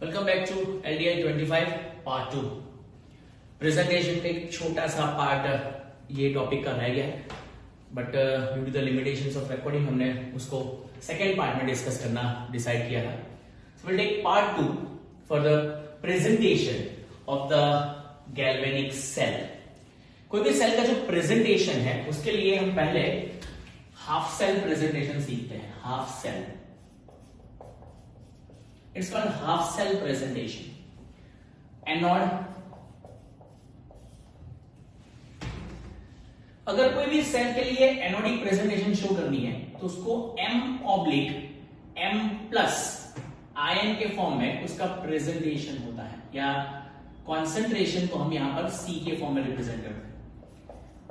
Welcome back to LDI 25 part 2। Presentation का एक छोटा सा पार्ट ये टॉपिक का रह गया है, but due to the limitations of recording हमने उसको सेकेंड पार्ट में डिस्कस करना डिसाइड किया था। So will take part 2 for the presentation of the galvanic cell. कोई भी सेल का जो प्रेजेंटेशन है उसके लिए हम पहले हाफ सेल प्रेजेंटेशन सीखते हैं। Half cell, it's called half cell presentation. Anode, अगर कोई भी सेल के लिए एनोडिक प्रेजेंटेशन शो करनी है तो उसको M+M+ आयन के फॉर्म में उसका प्रेजेंटेशन होता है, या कॉन्सेंट्रेशन को हम यहां पर C के फॉर्म में रिप्रेजेंट करते हैं।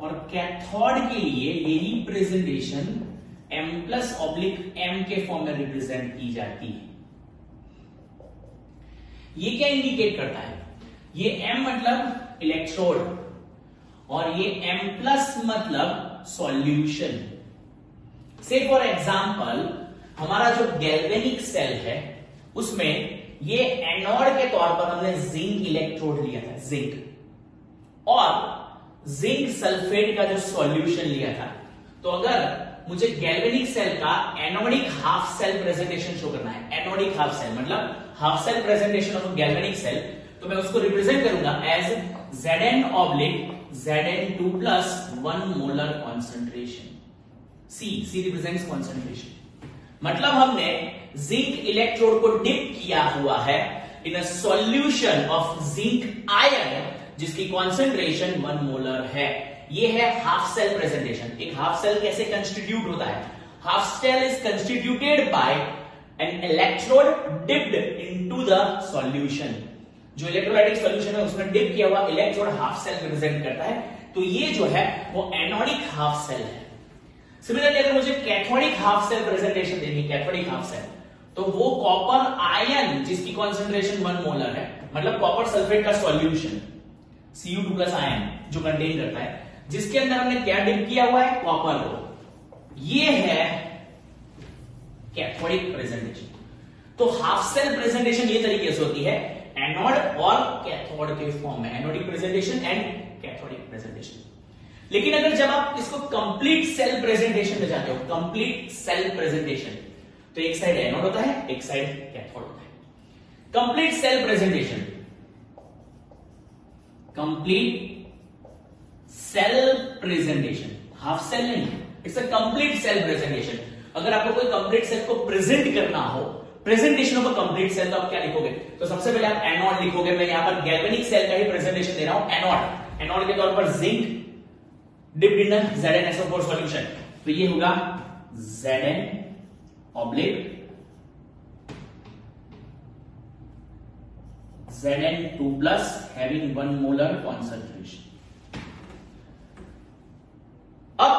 और कैथोड के लिए यही प्रेजेंटेशन M+M के फॉर्म में रिप्रेजेंट की जाती है। ये क्या इंडिकेट करता है? ये M मतलब इलेक्ट्रोड और ये M+ मतलब सॉल्यूशन। से फॉर एग्जांपल हमारा जो गैल्वेनिक सेल है उसमें ये एनोड के तौर पर हमने जिंक इलेक्ट्रोड लिया था, जिंक, और जिंक सल्फेट का जो सॉल्यूशन लिया था। तो अगर मुझे गैल्वेनिक सेल का anodic half cell presentation show करना है, एनोडिक हाफ सेल मतलब half cell presentation of galvanic cell, तो मैं उसको रिप्रेजेंट करूंगा as Zn/Zn2+ 1 molar concentration. C represents concentration, मतलब हमने जिंक इलेक्ट्रोड को डिप किया हुआ है in a solution of zinc ion जिसकी कॉन्सेंट्रेशन 1 मोलर है। ये है हाफ सेल प्रेजेंटेशन। एक हाफ सेल कैसे कंस्टिट्यूट होता है? Half cell is constituted by an electrode dipped into the solution. जो इलेक्ट्रोलाइटिक सॉल्यूशन है उसमें डिप किया हुआ इलेक्ट्रोड हाफ सेल रिप्रेजेंट करता है। तो ये जो है वो एनोडिक हाफ सेल है। सिमिलरली अगर मुझे कैथोडिक हाफ सेल प्रेजेंटेशन देनी, कैथोडिक हाफ सेल, तो वो कॉपर आयन जिसकी कॉन्सेंट्रेशन 1 मोलर है, मतलब कॉपर सल्फेट का सॉल्यूशन Cu2+ आयन जो कंटेन करता है, जिसके अंदर हमने क्या डिप किया हुआ है? कॉपर को। ये है कैथोडिक प्रेजेंटेशन। तो हाफ सेल प्रेजेंटेशन ये तरीके से होती है, एनोड और कैथोड के फॉर्म में, anodic presentation and cathodic presentation. लेकिन अगर जब आप इसको कंप्लीट सेल प्रेजेंटेशन में जाते हो, कंप्लीट सेल प्रेजेंटेशन, तो एक साइड एनोड होता है, एक साइड कैथोड होता है। Complete cell presentation, complete cell presentation, half cell नहीं, it's a complete cell presentation. अगर आपको कोई कंप्लीट सेल को प्रेजेंट करना हो, presentation of a complete cell, तो आप क्या लिखोगे? तो सबसे पहले आप एनोड लिखोगे। मैं यहां पर गैल्वेनिक सेल का ही प्रेजेंटेशन दे रहा हूं, एनोड। एनोड के तौर पर zinc dipped in ZnSO4 solution, तो ये होगा Zn/Zn2+ having 1 molar concentration। अब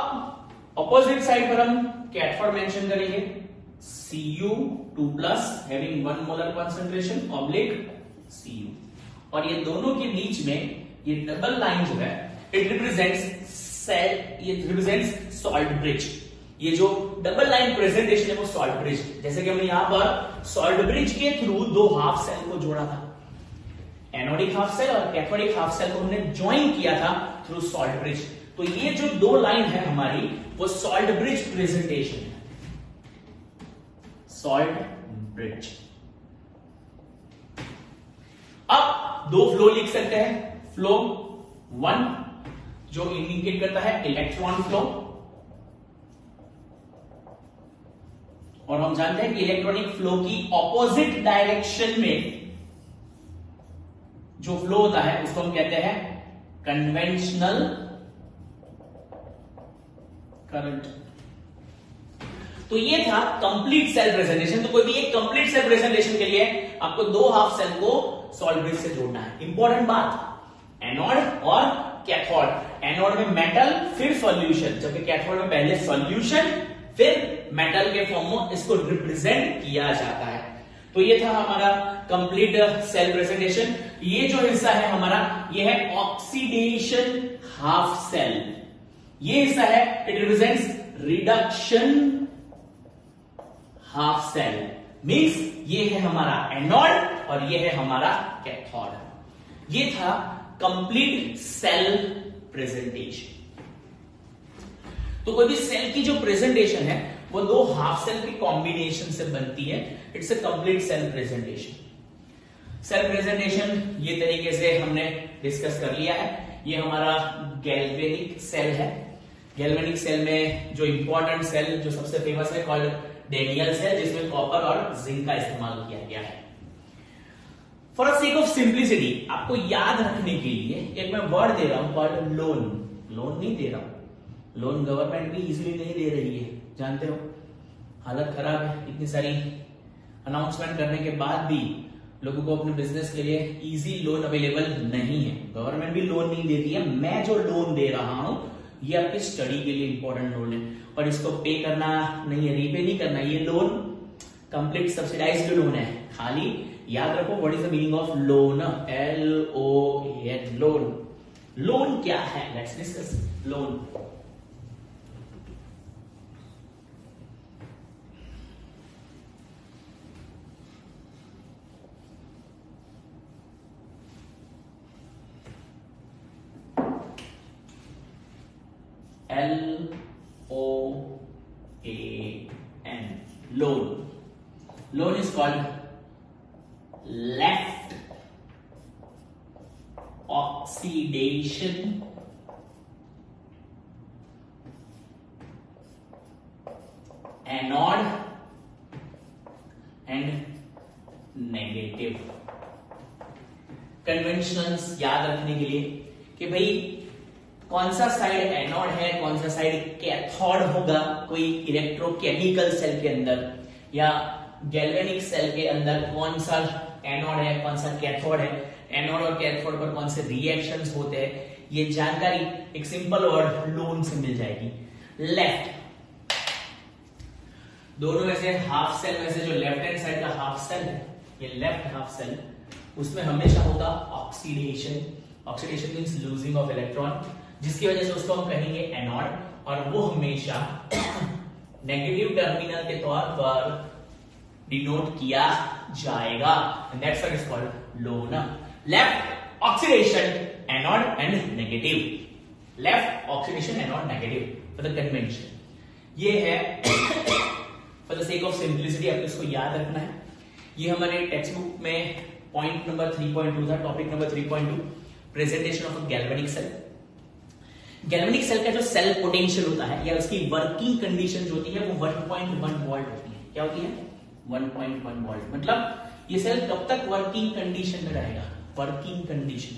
ऑपोजिट साइड पर हम कैथोड मेंशन करेंगे, Cu2+ having 1 molar concentration Cu, और ये दोनों के बीच में ये डबल लाइन जो है इट रिप्रेजेंट्स सेल, ये रिप्रेजेंट्स सॉल्ट ब्रिज। ये जो डबल लाइन प्रेजेंटेशन है वो सॉल्ट ब्रिज, जैसे कि हमने यहां पर सॉल्ट ब्रिज के थ्रू दो हाफ सेल को जोड़ा था, एनोडिक हाफ सेल और कैथोडिक हाफ सेल को हमने ज्वाइन किया था थ्रू सॉल्ट ब्रिज। तो ये जो दो लाइन है हमारी वो सॉल्ट ब्रिज प्रेजेंटेशन है, सॉल्ट ब्रिज। अब दो फ्लो लिख सकते हैं। फ्लो 1 जो इंडिकेट करता है इलेक्ट्रॉन फ्लो, और हम जानते हैं कि इलेक्ट्रॉनिक फ्लो की ऑपोजिट डायरेक्शन में जो फ्लो होता है उसको हम कहते हैं कन्वेंशनल करंट। तो ये था कंप्लीट सेल प्रेजेंटेशन। तो कोई भी एक कंप्लीट सेल प्रेजेंटेशन के लिए आपको दो हाफ सेल को सॉल्ट ब्रिज से जोड़ना है। इंपॉर्टेंट बात, एनोड और कैथोड। एनोड में मेटल फिर सॉल्यूशन, जबकि कैथोड में पहले सॉल्यूशन फिर मेटल के फॉर्म में इसको रिप्रेजेंट किया जाता है। तो ये था हमारा कंप्लीट सेल प्रेजेंटेशन। ये जो हिस्सा है हमारा, ये है ऑक्सीडेशन हाफ सेल। ये हिस्सा है it represents reduction half cell. Means ये है हमारा एनोड और ये है हमारा कैथोड। ये था कंप्लीट सेल प्रेजेंटेशन। तो कोई भी सेल की जो प्रेजेंटेशन है वो दो हाफ सेल के कॉम्बिनेशन से बनती है। It's a complete cell presentation. Cell presentation ये तरीके से हमने डिस्कस कर लिया है। ये हमारा गैल्वेनिक सेल है। गैल्वेनिक सेल में जो इंपॉर्टेंट सेल जो सबसे फेमस है कॉल्ड डेनियल सेल, जिसमें कॉपर और जिंक का इस्तेमाल किया गया है। For the sake of simplicity, आपको याद रखने के लिए एक मैं वर्ड दे रहा हूं कॉल्ड लोन। लोन नहीं दे रहा हूं, लोन गवर्नमेंट भी इजीली नहीं दे रही है, जानते हो, हालत खराब है। इतनी सारी अनाउंसमेंट करने के बाद भी लोगों को अपने बिजनेस के लिए इजी लोन अवेलेबल नहीं है। गवर्नमेंट भी लोन नहीं देती है। मैं जो लोन दे रहा हूं ये आपकी स्टडी के लिए इंपॉर्टेंट लोन है, और इसको पे करना नहीं है, रीपे नहीं करना। ये लोन कंप्लीट सब्सिडाइज्ड लोन है। खाली याद रखो what is the meaning of loan, LOAN, loan. Loan क्या है, let's discuss loan. LOAN, loan. Loan is called left oxidation anode and negative। कन्वेंशनल्स याद रखने के लिए कि भाई कौन सा साइड एनोड है, कौन सा साइड कैथोड होगा। कोई इलेक्ट्रोकेमिकल सेल के अंदर या गैल्वेनिक सेल के अंदर कौन सा एनोड है, कौन सा कैथोड है, एनोड और कैथोड पर कौन से रिएक्शंस होते हैं, ये जानकारी एक सिंपल वर्ड लोन से मिल जाएगी। लेफ्ट, दोनों में से हाफ सेल में से जो लेफ्ट हैंड साइड का हाफ सेल है, ये लेफ्ट हाफ सेल, उसमें हमेशा होगा oxidation. Oxidation means losing of electron, जिसकी वजह से उसको हम कहेंगे एनोड, और वो हमेशा नेगेटिव टर्मिनल के तौर पर डिनोट किया जाएगा। That's what is called LOAN. Left oxidation anode and negative. Left oxidation anode negative for the convention. ये है for the sake of simplicity, आपको इसको याद रखना है। ये हमारे टेक्स्ट बुक में पॉइंट नंबर 3.2 था, topic number 3.2, presentation of galvanic cell. Galvanic cell का जो सेल पोटेंशियल होता है या उसकी वर्किंग कंडीशन जो होती है वो 1.1 वोल्ट होती है। क्या होती है? 1.1 वोल्ट। मतलब ये सेल कब तक वर्किंग कंडीशन में रहेगा? वर्किंग कंडीशन,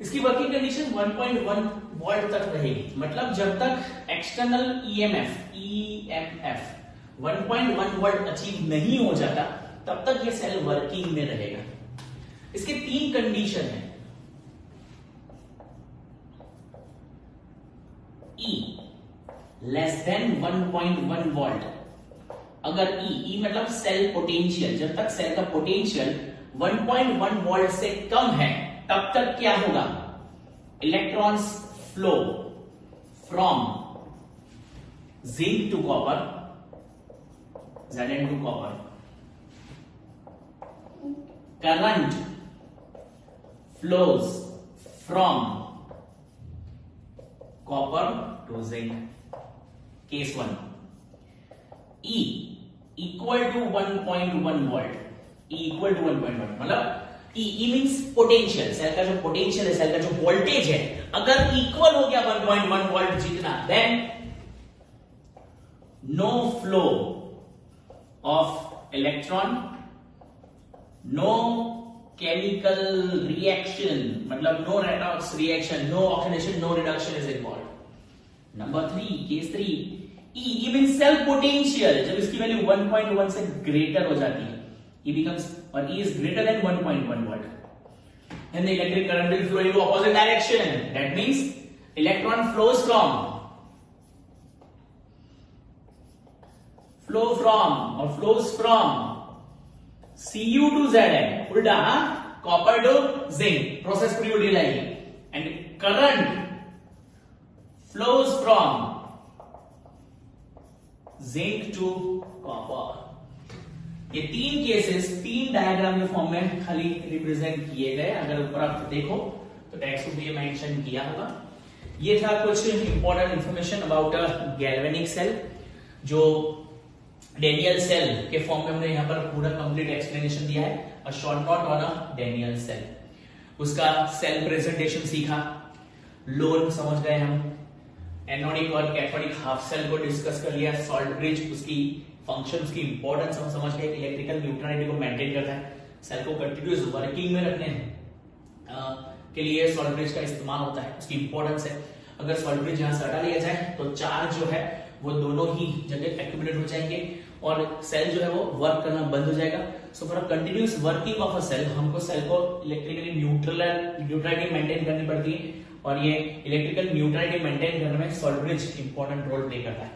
इसकी वर्किंग कंडीशन 1.1 वोल्ट तक रहेगी। मतलब जब तक एक्सटर्नल EMF 1.1 वोल्ट अचीव नहीं हो जाता तब तक ये सेल वर्किंग में रहेगा। इसके तीन कंडीशन है। E less than 1.1 volt. अगर E मतलब सेल पोटेंशियल, जब तक सेल का पोटेंशियल 1.1 वोल्ट से कम है तब तक क्या होगा? Electrons flow from zinc to copper, Zn to copper। Current flows from copper to zinc. Case 1, E equal to 1.1 volt. E equal to 1.1 मतलब E मींस पोटेंशियल, सेल का जो पोटेंशियल है, सेल का जो वोल्टेज है, अगर इक्वल हो गया 1.1 वोल्ट जितना, then no flow of electron, no chemical reaction, मतलब no redox reaction, no oxidation, no reduction is involve. Number 3, case 3, E means cell potential, जब इसकी वैल्यू 1.1 से ग्रेटर हो जाती है, E becomes or E is greater than 1.1 volt, then the electric current will flow into opposite direction. That means electron flows from Cu to Zn, उल्टा, copper to zinc, process पूरी उल्टी लाएगी, and current flows from zinc to copper। ये 3 cases 3 diagram के form में खाली represent किए गए। अगर ऊपर आप देखो तो टेक्स्ट में ये मेंशन किया होगा। ये था कुछ important information about galvanic cell, जो डेनियल सेल के फॉर्म में हमने यहाँ पर पूरा कंप्लीट एक्सप्लेनेशन दिया है। A short note on a Daniell cell, उसका सेल प्रेजेंटेशन सीखा, लोन समझ गए हम, एनोडिक और कैथोडिक हाफ सेल को डिस्कस कर लिया, सॉल्ट ब्रिज उसकी फंक्शन, उसकी इंपॉर्टेंस हम समझ गए, इलेक्ट्रिकल न्यूट्रलिटी को मेंटेन करता है, सेल को कंटिन्यूअस वर्किंग में रखने के लिए सॉल्ट ब्रिज का इस्तेमाल होता है, उसकी इंपॉर्टेंस है। अगर सॉल्ट ब्रिज यहां से हटा लिया जाए तो चार्ज जो है वो दोनों ही जगह एक्यूमुलेट हो जाएंगे और सेल जो है वो वर्क करना बंद हो जाएगा। So for continuous working of a cell हमको सेल को इलेक्ट्रिकली न्यूट्रलिटी मेंटेन करनी पड़ती है और ये इलेक्ट्रिकल न्यूट्रलिटी मेंटेन करने में salt bridge important role play करता है।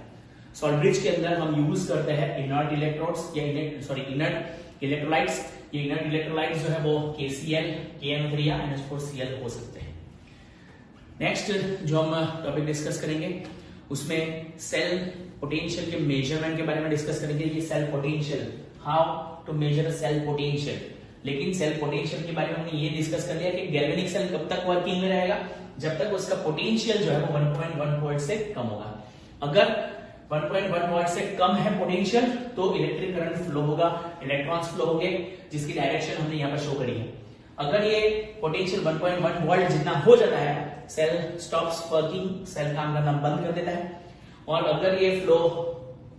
सॉल्ट ब्रिज के अंदर हम यूज करते हैं इनर्ट इलेक्ट्रोड्स या इनर्ट इलेक्ट्रोलाइट्स। ये इनर्ट इलेक्ट्रोलाइट्स जो है वो KCl, KN3 या NH4Cl हो सकते हैं। नेक्स्ट जो हम टॉपिक डिस्कस करेंगे उसमें सेल पोटेंशियल के मेजरमेंट के बारे में डिस्कस करेंगे। ये cell potential, how to measure cell potential. लेकिन सेल पोटेंशियल के बारे में हमने ये डिस्कस कर लिया कि गैल्वेनिक सेल कब तक वर्किंग में रहेगा, जब तक उसका पोटेंशियल जो है वो 1.1 वोल्ट से कम होगा। अगर 1.1 वोल्ट से कम है पोटेंशियल तो इलेक्ट्रिक करंट फ्लो होगा, इलेक्ट्रॉन्स फ्लो होंगे, जिसकी डायरेक्शन हमने यहाँ पर शो करी है। अगर ये पोटेंशियल 1.1 वोल्ट जितना हो जाता है, सेल स्टॉप्स वर्किंग, सेल काम करना बंद कर देता है। और अगर ये फ्लो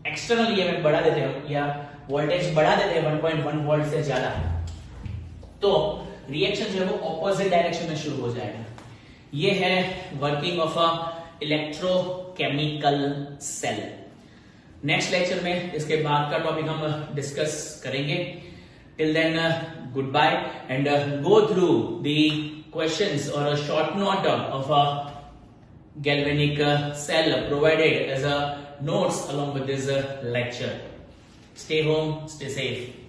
एक्सटर्नल ईएमएफ बढ़ा देते हैं या वोल्टेज बढ़ा देते हैं 1.1 वोल्ट से ज्यादा, तो रिएक्शन जो है वो ऑपोजिट डायरेक्शन में शुरू हो जाएगा। ये है working of a electrochemical cell. Next lecture में इसके बाद का टॉपिक हम डिस्कस करेंगे। Till then good bye and go through the questions और a short note of a galvanic cell provided as a notes along with this lecture. Stay home, stay safe.